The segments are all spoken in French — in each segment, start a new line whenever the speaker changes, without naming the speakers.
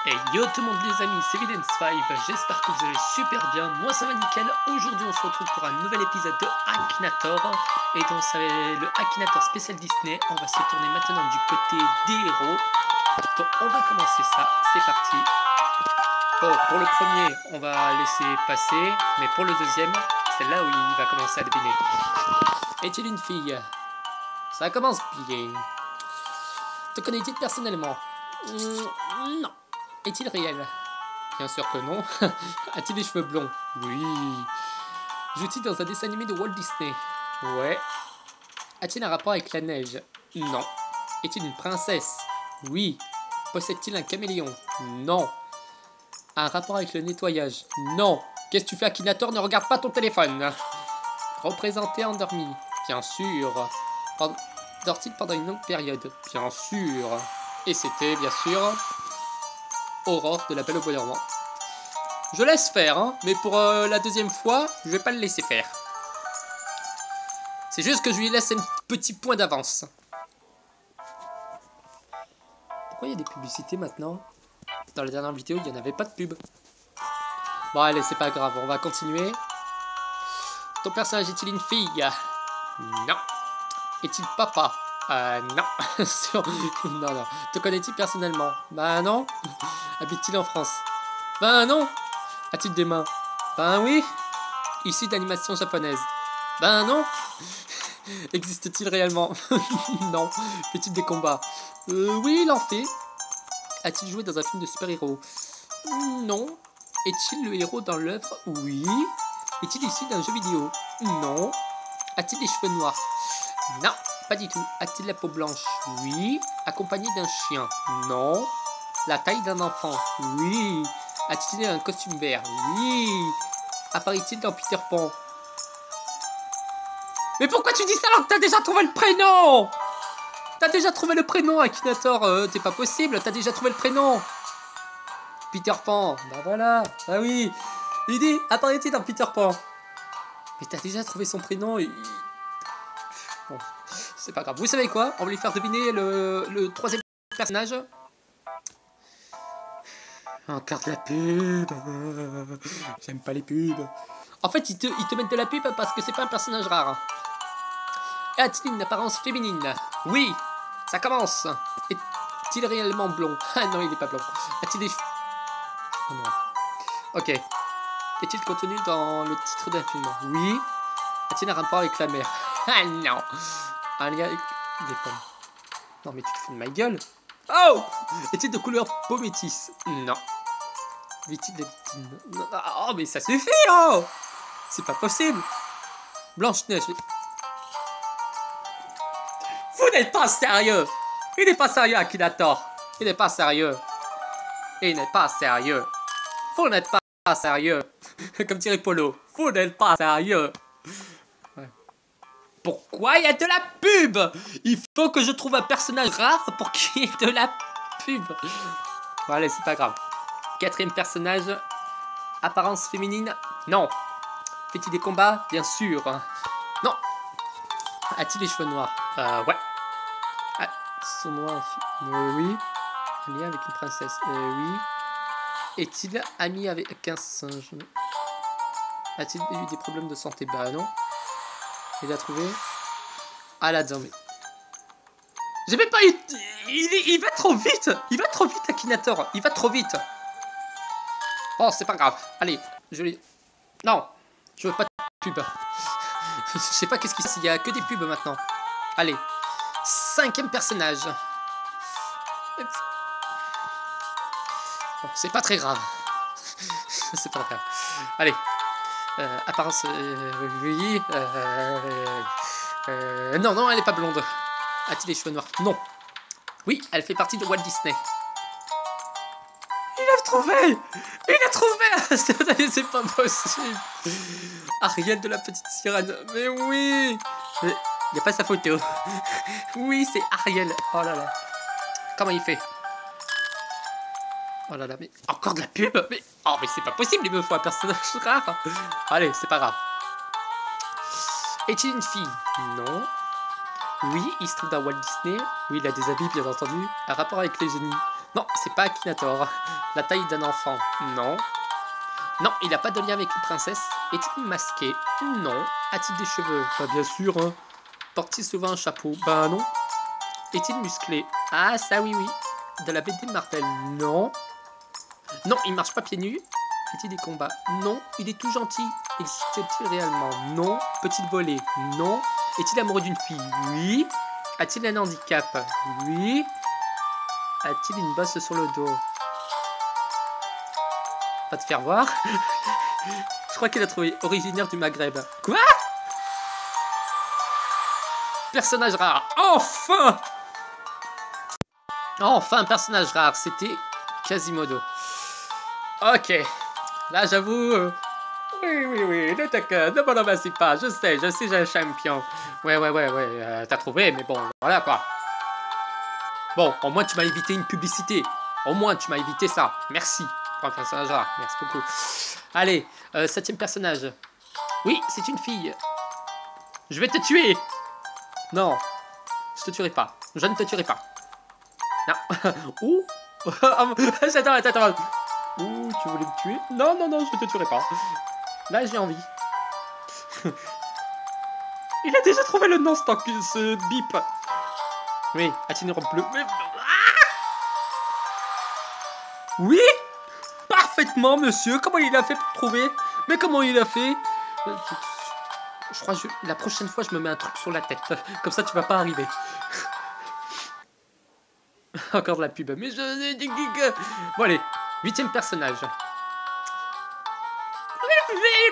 Hey yo tout le monde les amis, c'est Vidence5, j'espère que vous allez super bien, moi ça va nickel. Aujourd'hui on se retrouve pour un nouvel épisode de Akinator. Et dans le Akinator spécial Disney, on va se tourner maintenant du côté des héros. Donc on va commencer ça, c'est parti. Bon, pour le premier, on va laisser passer, mais pour le deuxième, c'est là où il va commencer à deviner. Est-il une fille? Ça commence bien. Te connais-tu personnellement? Non. Est-il réel? Bien sûr que non. A-t-il les cheveux blonds? Oui. Joue-t-il dans un dessin animé de Walt Disney? Ouais. A-t-il un rapport avec la neige? Non. Est-il une princesse? Oui. Possède-t-il un caméléon? Non. Un rapport avec le nettoyage? Non. Qu'est-ce que tu fais, Akinator? Ne regarde pas ton téléphone. Représenté endormi? Bien sûr. Dort-il pendant une longue période? Bien sûr. Et c'était, bien sûr, Aurore de la Belle au Bois dormant. Je laisse faire, hein, mais pour la deuxième fois, je vais pas le laisser faire. C'est juste que je lui laisse un petit point d'avance. Pourquoi il y a des publicités maintenant? Dans la dernière vidéo, il n'y en avait pas de pub. Bon, allez, c'est pas grave, on va continuer. Ton personnage est-il une fille? Non. Est-il papa? Non. Non, non. Te connais-tu personnellement? Bah non. Habite-t-il en France? Ben non. A-t-il des mains? Ben oui. Issu d'animation japonaise? Ben non. Existe-t-il réellement? Non. Fait-il des combats? Oui, il en fait. A-t-il joué dans un film de super-héros? Non. Est-il le héros dans l'œuvre? Oui. Est-il issu d'un jeu vidéo? Non. A-t-il des cheveux noirs? Non, pas du tout. A-t-il la peau blanche? Oui. Accompagné d'un chien? Non. La taille d'un enfant? Oui. A-t-il un costume vert? Oui. Apparaît-il dans Peter Pan? Mais pourquoi tu dis ça alors que t'as déjà trouvé le prénom? T'as déjà trouvé le prénom, Akinator. T'es pas possible, t'as déjà trouvé le prénom. Peter Pan. Bah voilà. Bah oui. Il dit, apparaît-il dans Peter Pan? Mais t'as déjà trouvé son prénom et... Bon, c'est pas grave. Vous savez quoi? On va lui faire deviner le troisième personnage. Encore de la pub. J'aime pas les pubs. En fait, ils te mettent de la pub parce que c'est pas un personnage rare. A-t-il une apparence féminine? Oui. Ça commence. Est-il réellement blond? Ah non, il est pas blond. A-t-il des cheveux? Oh non. Ok. Est-il contenu dans le titre d'un film? Oui. A-t-il un rapport avec la mer? Ah non. Un lien avec des pommes. Non mais tu te fous de ma gueule. Oh. Est-il de couleur peau métisse? Non. Vit-il des... Oh mais ça suffit, oh. C'est pas possible. Blanche-Neige. Vous n'êtes pas sérieux. Il n'est pas sérieux, Akinator. Il n'est pas sérieux. Il n'est pas sérieux. Vous n'êtes pas sérieux. Comme dirait Polo. Vous n'êtes pas sérieux. Ouais. Pourquoi il y a de la pub? Il faut que je trouve un personnage rare pour qu'il y ait de la pub. Bon, allez, c'est pas grave. Quatrième personnage. Apparence féminine? Non. Fait-il des combats? Bien sûr. Non. A-t-il les cheveux noirs? Ouais. Ah, son noir. Oui. Un lien avec une princesse? Oui. Est-il ami avec un singe? A-t-il eu des problèmes de santé? Bah non. Il a trouvé Aladdin. Mais... j'ai même pas eu... Il va trop vite. Il va trop vite, Akinator. Il va trop vite. Oh, c'est pas grave. Allez, je vais... Non, je veux pas de pub. Je sais pas qu'est-ce qu'il y a. Il y a que des pubs maintenant. Allez, cinquième personnage. Bon, c'est pas très grave. C'est pas grave. Allez. Apparence... oui. Non, non, elle est pas blonde. A-t-il les cheveux noirs? Non. Oui, elle fait partie de Walt Disney. Il a trouvé! Il a trouvé! C'est pas possible! Ariel de la petite sirène. Mais oui! Mais il n'y a pas sa photo. Oui, c'est Ariel. Oh là là. Comment il fait? Oh là là, mais encore de la pub? Mais oh, mais c'est pas possible, il me faut un personnage rare. Allez, c'est pas grave. Est-il une fille? Non. Oui, il se trouve dans Walt Disney. Oui, il a des habits, bien entendu. Un rapport avec les génies? Non, c'est pas Akinator. La taille d'un enfant. Non. Non, il n'a pas de lien avec une princesse. Est-il masqué? Non. A-t-il des cheveux? Bah, bien sûr. Hein. Porte-t-il souvent un chapeau? Bah non. Est-il musclé? Ah, ça oui, oui. De la BD Marvel? Non. Non, il marche pas pieds nus. Fait-il des combats? Non. Il est tout gentil. Existe-t-il réellement? Non. Peut-il voler? Non. Est-il amoureux d'une fille? Oui. A-t-il un handicap? Oui. A-t-il une bosse sur le dos? Pas te faire voir. Je crois qu'il a trouvé originaire du Maghreb. Quoi? Personnage rare. Enfin! Enfin, personnage rare. C'était Quasimodo. Ok. Là, j'avoue... Oui, ne t'inquiète, ne m'en remercie pas. Je sais, j'ai un champion. Ouais. T'as trouvé, mais bon, voilà quoi. Bon, au moins, tu m'as évité une publicité. Au moins, tu m'as évité ça. Merci. Pour un personnage rare. Merci beaucoup. Allez, 7e personnage. Oui, c'est une fille. Je vais te tuer. Non, je te tuerai pas. Je ne te tuerai pas. Non. Ouh. Attends. Ouh, tu voulais me tuer? Non, je te tuerai pas. Là, j'ai envie. Il a déjà trouvé le nom, ce bip. Oui, a-t-il une robe bleue? Oui. Parfaitement, monsieur. Comment il a fait pour trouver? Mais comment il a fait? Je crois que la prochaine fois, je me mets un truc sur la tête. Comme ça, tu vas pas arriver. Encore de la pub. Mais bon, allez. 8e personnage.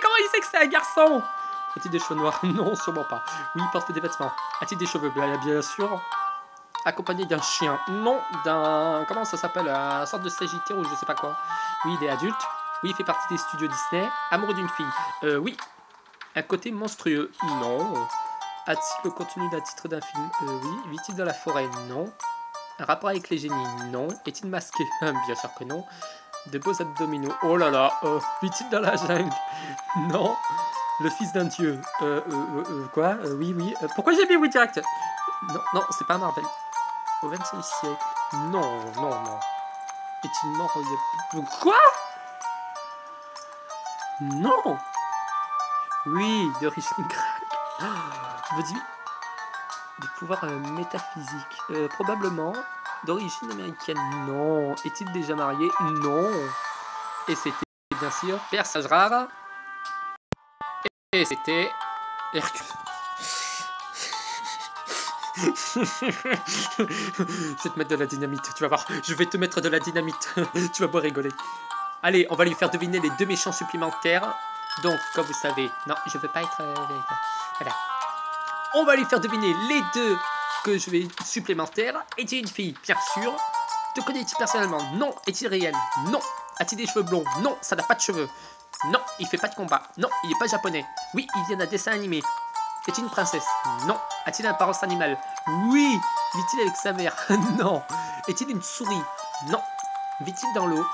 Comment il sait que c'est un garçon? A-t-il des cheveux noirs? Non, sûrement pas. Oui, il porte des vêtements. A-t-il des cheveux bleus? Bien sûr. Accompagné d'un chien? Non, d'un... Comment ça s'appelle? Un sorte de sagittaire ou je sais pas quoi. Oui, il est adulte. Oui, il fait partie des studios Disney. Amoureux d'une fille? Oui. Un côté monstrueux? Non. A-t-il le contenu d'un titre d'un film? Oui. Vit-il dans la forêt? Non. Un rapport avec les génies? Non. Est-il masqué? Bien sûr que non. De beaux abdominaux? Oh là là. Vit-il dans la jungle? Non. Le fils d'un dieu? Quoi? Oui. Pourquoi j'ai mis oui direct? Non, c'est pas Marvel. Au XXe siècle? Non. Est-il mort il y a... Quoi? Non. Oui, d'origine grecque. Veux-tu des pouvoirs métaphysiques? Probablement. D'origine américaine? Non. Est-il déjà marié? Non. Et c'était bien sûr personnage rare. Et c'était Hercule. Je vais te mettre de la dynamite, tu vas voir. Je vais te mettre de la dynamite. Tu vas pas rigoler. Allez, on va lui faire deviner les 2 méchants supplémentaires. Donc, comme vous savez... Non, je veux pas être... voilà. On va lui faire deviner les 2 que je vais supplémentaires. Est-il une fille? Bien sûr. Te connais-tu personnellement? Non. Est-il réel? Non. A-t-il des cheveux blonds? Non, ça n'a pas de cheveux. Non, il fait pas de combat. Non, il est pas japonais. Oui, il vient d'un dessin animé. Est-il une princesse? Non. A-t-il une apparence animale? Oui. Vit-il avec sa mère? Non. Est-il une souris? Non. Vit-il dans l'eau?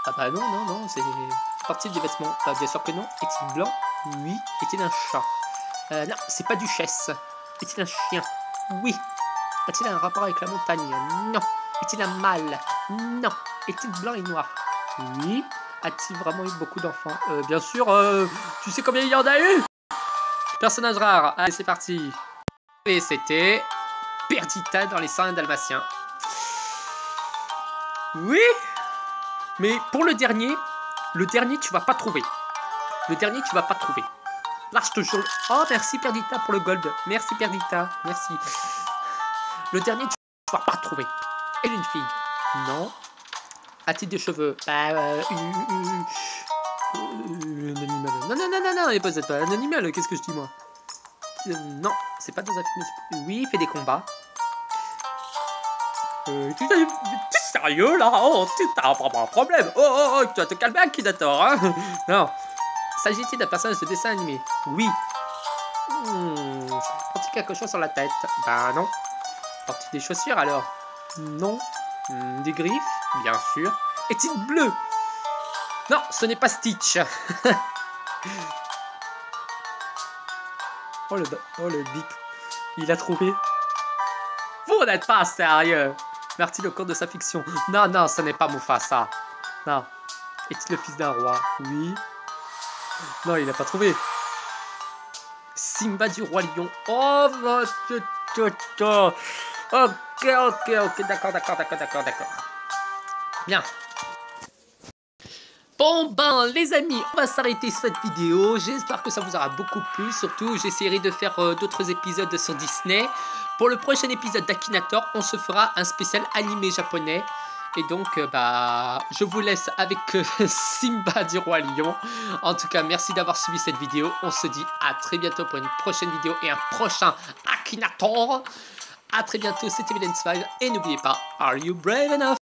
Ah bah non, c'est... Porte-t-il des vêtements? Bien sûr que non. Est-il blanc? Oui. Est-il un chat? Non, c'est pas duchesse. Est-il un chien? Oui. A-t-il un rapport avec la montagne? Non. Est-il un mâle? Non. Est-il blanc et noir? Oui. A-t-il vraiment eu beaucoup d'enfants? Bien sûr. Tu sais combien il y en a eu? Personnage rare. Allez, c'est parti. Et c'était Perdita dans les 101 Dalmatiens. Oui. Mais pour le dernier tu vas pas trouver. Là, je te jure. Oh, merci Perdita pour le gold. Merci Perdita. Merci. Le dernier, tu vas pas trouver. Et une fille? Non. A-t-il des cheveux? Un animal. Non, il n'est pas un animal. Qu'est-ce que je dis, moi? Non, c'est pas dans un film. Oui, il fait des combats. Tu es sérieux, là? Oh, t'as un problème. Oh, tu vas te calmer, Akinator, hein? Non. S'agit-il d'un personnage de dessin animé? Oui. Porte-t-il quelque chose sur la tête? Bah non. Porte-t-il des chaussures, alors? Non. Des griffes? Bien sûr. Est-il bleu? Non, ce n'est pas Stitch. Oh le bip. Il a trouvé. Vous n'êtes pas sérieux. Merci le cours de sa fiction. Non, non, ce n'est pas Mufasa. Non. Est-il le fils d'un roi? Oui. Non, il n'a pas trouvé. Simba du roi lion. Oh, ok, d'accord. Bien. Bon ben les amis, on va s'arrêter cette vidéo. J'espère que ça vous aura beaucoup plu. Surtout, j'essaierai de faire d'autres épisodes sur Disney. Pour le prochain épisode d'Akinator, on se fera un spécial animé japonais. Et donc, je vous laisse avec Simba du Roi Lion. En tout cas, merci d'avoir suivi cette vidéo. On se dit à très bientôt pour une prochaine vidéo et un prochain Akinator. A très bientôt, c'était Villain5. Et n'oubliez pas, are you brave enough?